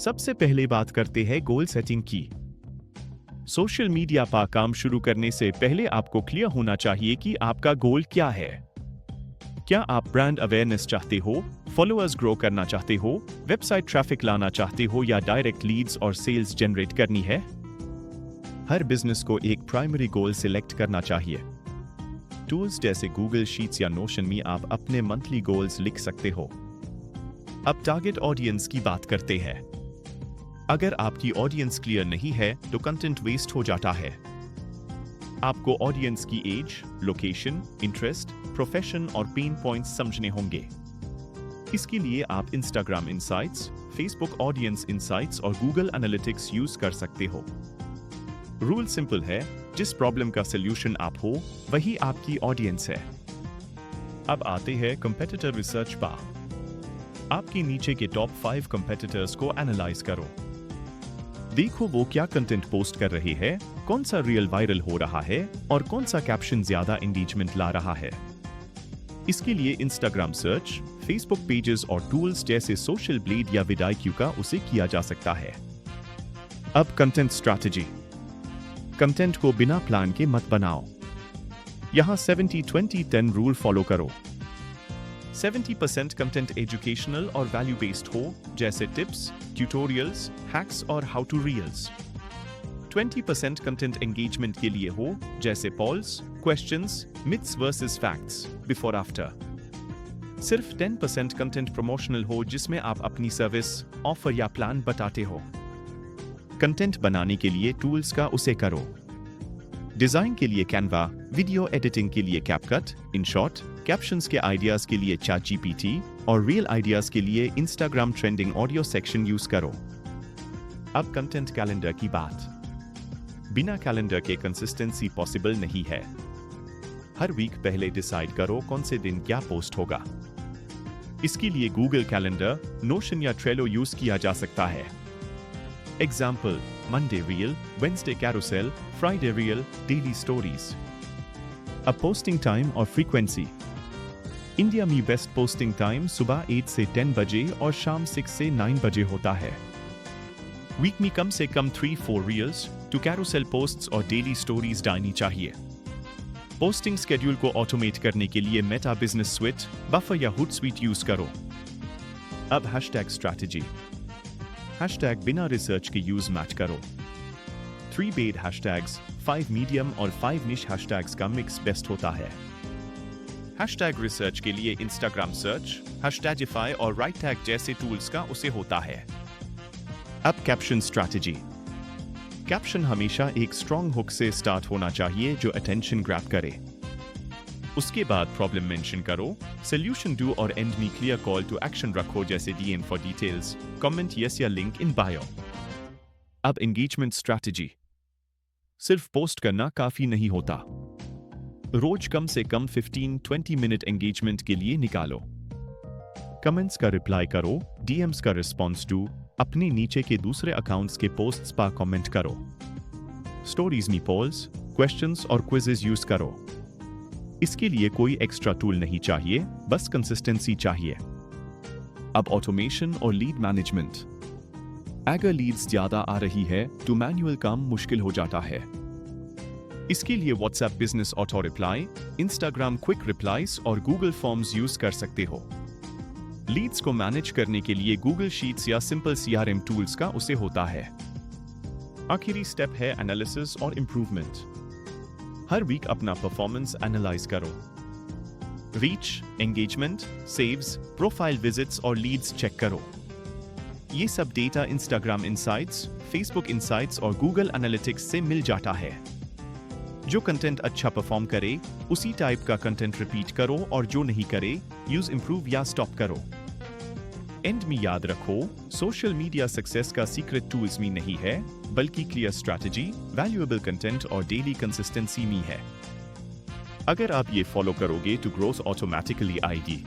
सबसे पहले बात करते हैं गोल सेटिंग की। सोशल मीडिया पर काम शुरू करने से पहले आपको क्लियर होना चाहिए कि आपका गोल क्या है। क्या आप ब्रांड अवेयरनेस चाहते हो, फॉलोअर्स ग्रो करना चाहते हो, वेबसाइट ट्रैफिक लाना चाहते हो या डायरेक्ट लीड्स और सेल्स जनरेट करनी है? हर बिजनेस को एक प्राइमरी गोल सिलेक्ट करना चाहिए। टूल्स जैसे गूगल शीट्स या नोशन में आप अपने मंथली गोल्स लिख सकते हो। अब टारगेट ऑडियंस की बात करते हैं। अगर आपकी ऑडियंस क्लियर नहीं है तो कंटेंट वेस्ट हो जाता है। आपको ऑडियंस की एज, लोकेशन, इंटरेस्ट, प्रोफेशन और पेन पॉइंट्स समझने होंगे। इसके लिए आप Instagram insights, Facebook audience insights और गूगल एनालिटिक्स यूज कर सकते हो। रूल सिंपल है, जिस प्रॉब्लम का सॉल्यूशन आप हो वही आपकी ऑडियंस है। अब आते हैं कंपेटिटर रिसर्च पर। आपके नीचे के टॉप 5 कंपेटिटर्स को एनालाइज करो। देखो वो क्या कंटेंट पोस्ट कर रहे हैं, कौन सा रील वायरल हो रहा है और कौन सा कैप्शन ज्यादा एंगेजमेंट ला रहा है। इसके लिए इंस्टाग्राम सर्च, फेसबुक पेजेस और टूल्स जैसे सोशल ब्लेड या विडाईक्यू का उसे किया जा सकता है। अब कंटेंट स्ट्रैटेजी। कंटेंट को बिना प्लान के मत बनाओ। यहां 70-20-10 रूल फॉलो करो। 70% कंटेंट एजुकेशनल और वैल्यू बेस्ड हो, जैसे टिप्स, ट्यूटोरियल्स, हैक्स और how to reels. 20% content engagement के लिए हो, जैसे polls, questions, myths versus facts, before after. सिर्फ 10% कंटेंट प्रमोशनल हो, जिसमें आप अपनी सर्विस, ऑफर या प्लान बताते हो। कंटेंट बनाने के लिए टूल्स का उसे करो। डिजाइन के लिए कैनवा, वीडियो एडिटिंग के लिए कैपकट, इनशॉट, कैप्शंस के आइडियाज के लिए ChatGPT और रियल आइडियाज के लिए Instagram trending audio section use करो। अब कंटेंट कैलेंडर की बात। बिना कैलेंडर के कंसिस्टेंसी पॉसिबल नहीं है। हर वीक पहले डिसाइड करो कौन से दिन क्या पोस्ट होगा। इसके लिए गूगल कैलेंडर, नोशन या ट्रेलो यूज किया जा सकता है। Example: Monday Reel, Wednesday Carousel, Friday Reel, Daily Stories. अब पोस्टिंग टाइम और फ्रीक्वेंसी। इंडिया में बेस्ट पोस्टिंग टाइम सुबह 8 से 10 बजे और शाम 6 से 9 बजे होता है। वीक में कम से कम 3-4 रील्स, 2 कैरोसेल पोस्ट्स और डेली स्टोरीज डालनी चाहिए। पोस्टिंग स्केड्यूल को ऑटोमेट करने के लिए मेटा बिजनेस स्विट, बफर या हुटस्वीट यूज करो। अब हैशटैग स्ट्रैटेजी। हैशटैग बिना रिसर्च के यूज मैच करो। 3 पेड हैशटैग्स, 5 मीडियम और 5 निश हैशटैग्स का मिक्स बेस्ट होता है। हैशटैग रिसर्च के लिए इंस्टाग्राम सर्च, हैशटैगिफाई और राइट टैग जैसे टूल्स का उसे होता है। अब कैप्शन स्ट्रैटेजी। कैप्शन हमेशा एक स्ट्रॉन्ग हुक से स्टार्ट होना चाहिए जो अटेंशन ग्रैब करे। उसके बाद प्रॉब्लम मेंशन करो, सॉल्यूशन डू और एंड में क्लियर कॉल टू एक्शन रखो, जैसे DM for details, comment yes या लिंक इन बायो। अब एंगेजमेंट स्ट्रैटेजी। सिर्फ पोस्ट करना काफी नहीं होता। रोज कम से कम 15-20 मिनट एंगेजमेंट के लिए निकालो। कमेंट्स का रिप्लाई करो, DMs का रिस्पॉन्स दो, अपने नीचे के दूसरे अकाउंट्स के पोस्ट्स पर कमेंट करो। स्टोरीज में पोल्स, क्वेश्चंस और क्विजेस यूज करो। इसके लिए कोई एक्स्ट्रा टूल नहीं चाहिए, बस कंसिस्टेंसी चाहिए। अब ऑटोमेशन और लीड मैनेजमेंट। अगर लीड्स ज्यादा आ रही है तो मैन्युअल काम मुश्किल हो जाता है। इसके लिए WhatsApp business auto reply, Instagram quick replies और गूगल फॉर्म्स यूज कर सकते हो। लीड्स को मैनेज करने के लिए गूगल शीट्स या सिंपल CRM टूल्स का उसे होता है। आखिरी स्टेप है एनालिसिस और इंप्रूवमेंट। हर वीक अपना परफॉर्मेंस एनालाइज करो। Reach, engagement, saves, profile visits और लीड्स चेक करो। ये सब data Instagram insights, Facebook insights और गूगल एनालिटिक्स से मिल जाता है। जो कंटेंट अच्छा परफॉर्म करे उसी टाइप का कंटेंट रिपीट करो और जो नहीं करे यूज इंप्रूव या स्टॉप करो। एंड में याद रखो, सोशल मीडिया सक्सेस का सीक्रेट टूल्स में नहीं है, बल्कि क्लियर स्ट्रैटेजी, वैल्यूएबल कंटेंट और डेली कंसिस्टेंसी में है। अगर आप ये फॉलो करोगे तो ग्रोथ ऑटोमेटिकली आएगी।